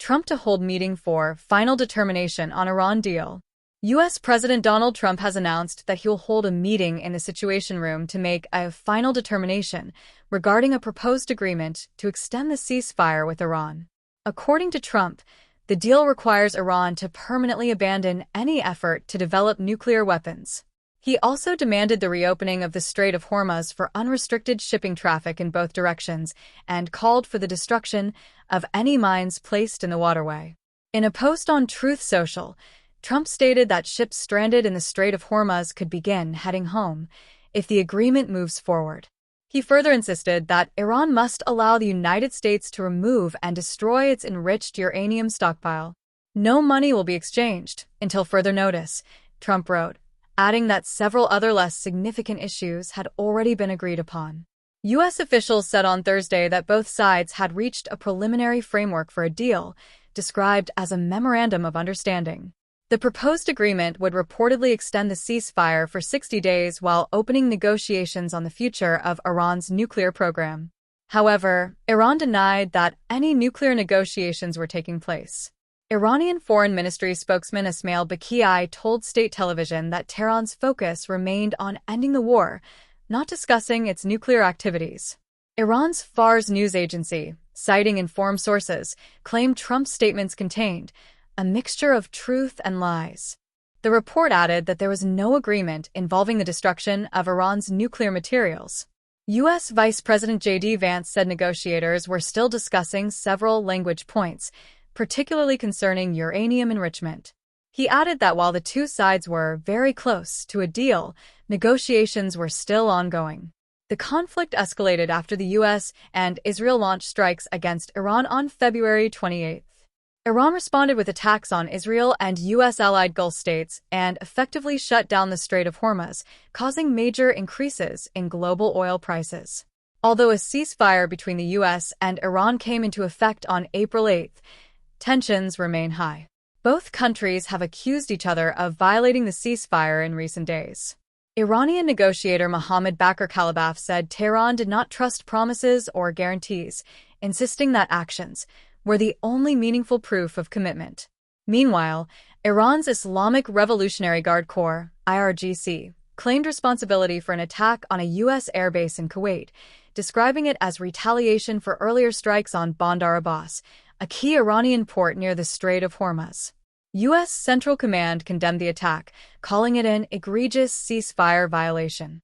Trump to hold meeting for final determination on Iran deal. U.S. President Donald Trump has announced that he'll hold a meeting in the Situation Room to make a final determination regarding a proposed agreement to extend the ceasefire with Iran. According to Trump, the deal requires Iran to permanently abandon any effort to develop nuclear weapons. He also demanded the reopening of the Strait of Hormuz for unrestricted shipping traffic in both directions and called for the destruction of any mines placed in the waterway. In a post on Truth Social, Trump stated that ships stranded in the Strait of Hormuz could begin heading home if the agreement moves forward. He further insisted that Iran must allow the United States to remove and destroy its enriched uranium stockpile. No money will be exchanged until further notice, Trump wrote, adding that several other less significant issues had already been agreed upon. U.S. officials said on Thursday that both sides had reached a preliminary framework for a deal, described as a memorandum of understanding. The proposed agreement would reportedly extend the ceasefire for 60 days while opening negotiations on the future of Iran's nuclear program. However, Iran denied that any nuclear negotiations were taking place. Iranian Foreign Ministry spokesman Ismail Baqi told state television that Tehran's focus remained on ending the war, not discussing its nuclear activities. Iran's Fars news agency, citing informed sources, claimed Trump's statements contained a mixture of truth and lies. The report added that there was no agreement involving the destruction of Iran's nuclear materials. U.S. Vice President J.D. Vance said negotiators were still discussing several language points, particularly concerning uranium enrichment. He added that while the two sides were very close to a deal, negotiations were still ongoing. The conflict escalated after the U.S. and Israel launched strikes against Iran on February 28. Iran responded with attacks on Israel and U.S.-allied Gulf states and effectively shut down the Strait of Hormuz, causing major increases in global oil prices. Although a ceasefire between the U.S. and Iran came into effect on April 8, tensions remain high. Both countries have accused each other of violating the ceasefire in recent days. Iranian negotiator Mohammad Bakr Kalibaf said Tehran did not trust promises or guarantees, insisting that actions were the only meaningful proof of commitment. Meanwhile, Iran's Islamic Revolutionary Guard Corps, IRGC, claimed responsibility for an attack on a U.S. airbase in Kuwait, describing it as retaliation for earlier strikes on Bandar Abbas, a key Iranian port near the Strait of Hormuz. U.S. Central Command condemned the attack, calling it an egregious ceasefire violation.